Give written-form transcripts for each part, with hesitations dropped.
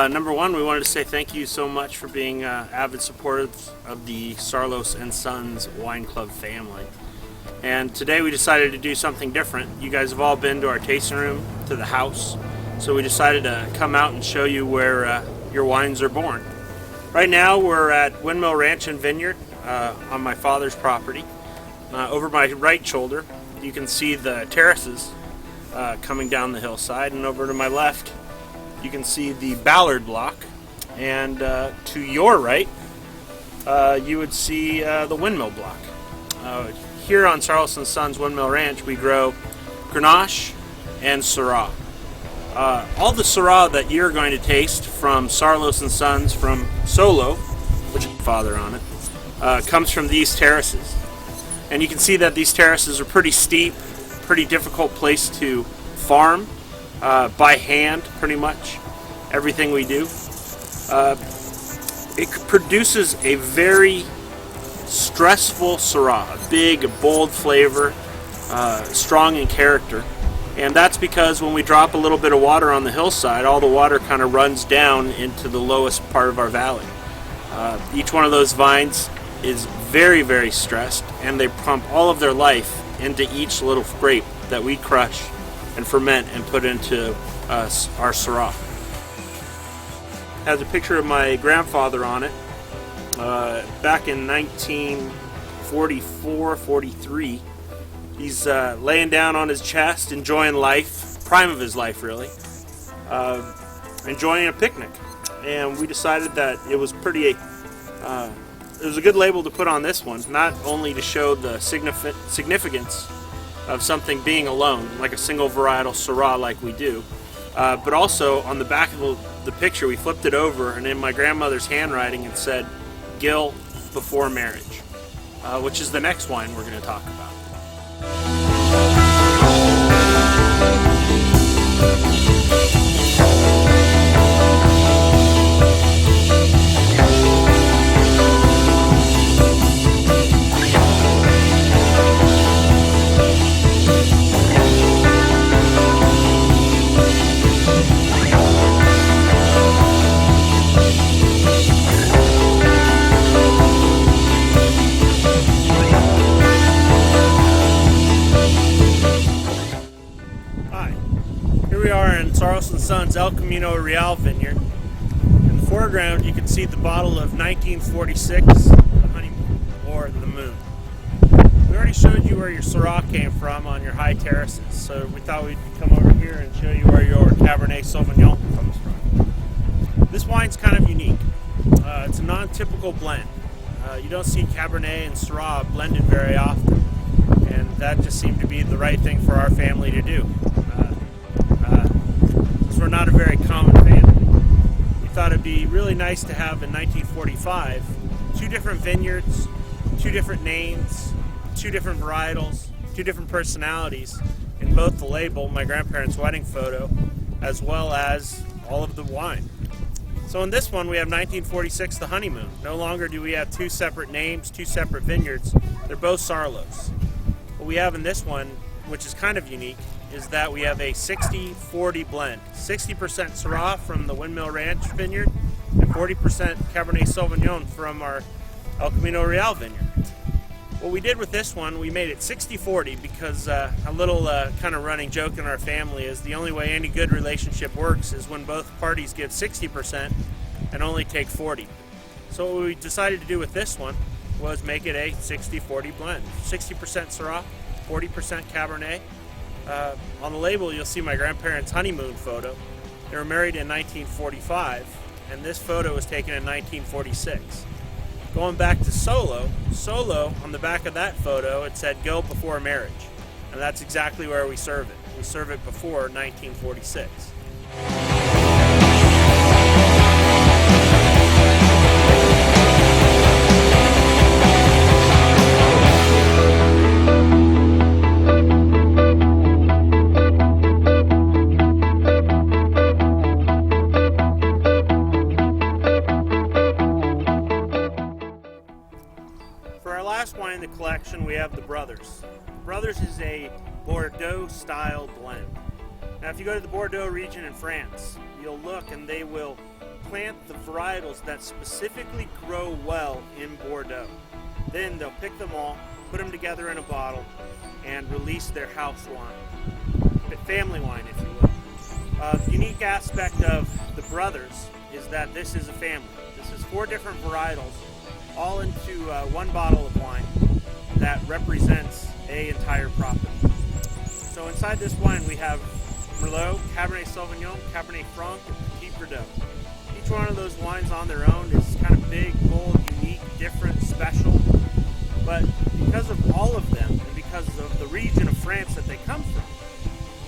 Number one, we wanted to say thank you so much for being avid supporters of the Saarloos and Sons Wine Club family. And today we decided to do something different. You guys have all been to our tasting room, to the house, so we decided to come out and show you where your wines are born. Right now we're at Windmill Ranch and Vineyard on my father's property. Over my right shoulder you can see the terraces coming down the hillside, and over to my left you can see the Ballard block, and to your right you would see the Windmill block. Here on Saarloos and Sons Windmill Ranch we grow Grenache and Syrah. All the Syrah that you're going to taste from Saarloos and Sons from Solo, which is father on it, comes from these terraces. And you can see that these terraces are pretty steep, pretty difficult place to farm by hand, pretty much everything we do. It produces a very stressful Syrah, big, bold flavor, strong in character. And that's because when we drop a little bit of water on the hillside, all the water kind of runs down into the lowest part of our valley. Each one of those vines is very, very stressed, and they pump all of their life into each little grape that we crush and ferment and put into our Syrah. It has a picture of my grandfather on it. Back in 1944-43, he's laying down on his chest, enjoying life, prime of his life really, enjoying a picnic. And we decided that it was it was a good label to put on this one, not only to show the significance of something being alone, like a single varietal Syrah like we do, but also on the back of the picture we flipped it over, and in my grandmother's handwriting it said, "Gil before marriage," which is the next wine we're going to talk about. Here we are in Saarloos and Sons El Camino Real Vineyard. In the foreground you can see the bottle of 1946, the Honeymoon, or the Moon. We already showed you where your Syrah came from on your high terraces, so we thought we'd come over here and show you where your Cabernet Sauvignon comes from. This wine's kind of unique. It's a non-typical blend. You don't see Cabernet and Syrah blended very often, and that just seemed to be the right thing for our family to do. We're not a very common family. We thought it'd be really nice to have in 1945 two different vineyards, two different names, two different varietals, two different personalities in both the label, my grandparents' wedding photo, as well as all of the wine. So in this one we have 1946 the Honeymoon. No longer do we have two separate names, two separate vineyards. They're both Saarloos. What we have in this one, which is kind of unique, is that we have a 60-40 blend. 60% Syrah from the Windmill Ranch Vineyard and 40% Cabernet Sauvignon from our El Camino Real Vineyard. What we did with this one, we made it 60-40 because a little kind of running joke in our family is the only way any good relationship works is when both parties give 60% and only take 40. So what we decided to do with this one was make it a 60-40 blend. 60% Syrah, 40% Cabernet. On the label you'll see my grandparents' honeymoon photo. They were married in 1945, and this photo was taken in 1946. Going back to Solo, on the back of that photo it said "Go before marriage," and that's exactly where we serve it. We serve it before 1946. Last wine in the collection we have the Brothers. Brothers is a Bordeaux style blend. Now if you go to the Bordeaux region in France, you'll look and they will plant the varietals that specifically grow well in Bordeaux. Then they'll pick them all, put them together in a bottle, and release their house wine. Family wine, if you will. The unique aspect of the brothers is that this is a family. This is 4 different varietals, all into one bottle of wine that represents an entire property. So inside this wine we have Merlot, Cabernet Sauvignon, Cabernet Franc, and Petit Verdot. Each one of those wines on their own is kind of big, bold, unique, different, special. But because of all of them, and because of the region of France that they come from,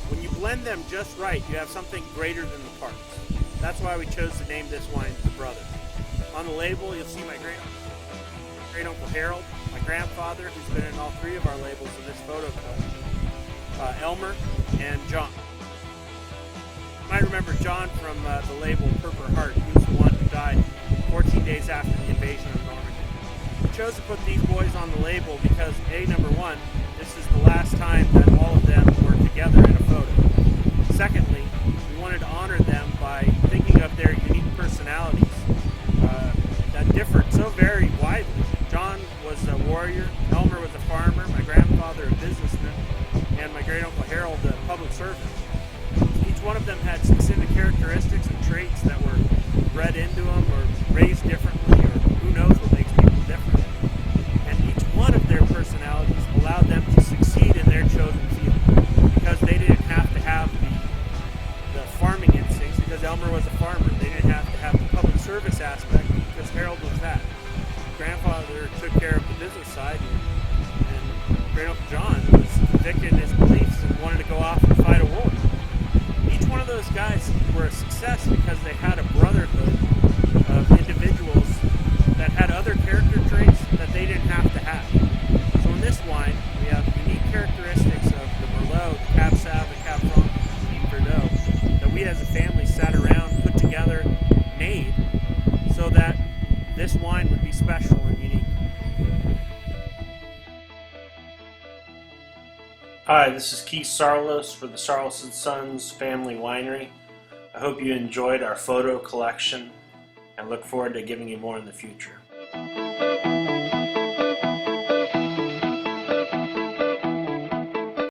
when you blend them just right, you have something greater than the parts. That's why we chose to name this wine The Brother. On the label, you'll see my great uncle Harold, my grandfather, who's been in all 3 of our labels in this photo cut, Elmer, and John. You might remember John from the label Purple Heart. He was the one who died 14 days after the invasion of Normandy. We chose to put these boys on the label because number one, this is the last time that all of them were together in a photo. Secondly, we wanted to honor them by thinking of their unique personalities that differed so very widely. John was a warrior, Elmer was a farmer, my grandfather a businessman, and my great uncle Harold a public servant. Each one of them had specific characteristics and traits that were bred into them or raised differently, or who knows what makes people different. And each one of their personalities allowed them to succeed in their chosen field because they didn't have to have the farming instincts because Elmer was a farmer. They didn't have to have the public service aspect because Harold was that. Grandfather took care of the business side, and great uncle John was convicted in his beliefs and wanted to go off and fight a war. Each one of those guys were a success because they had a brotherhood of individuals that had other character traits that they didn't have to have. So in this wine, we have unique characteristics of the Merlot, the Cab Sauv, the Cab Franc, and Verdot that we as a family sat around, put together, made so that this wine would be special and unique. Hi, this is Keith Saarloos for the Saarloos & Sons Family Winery. I hope you enjoyed our photo collection and look forward to giving you more in the future.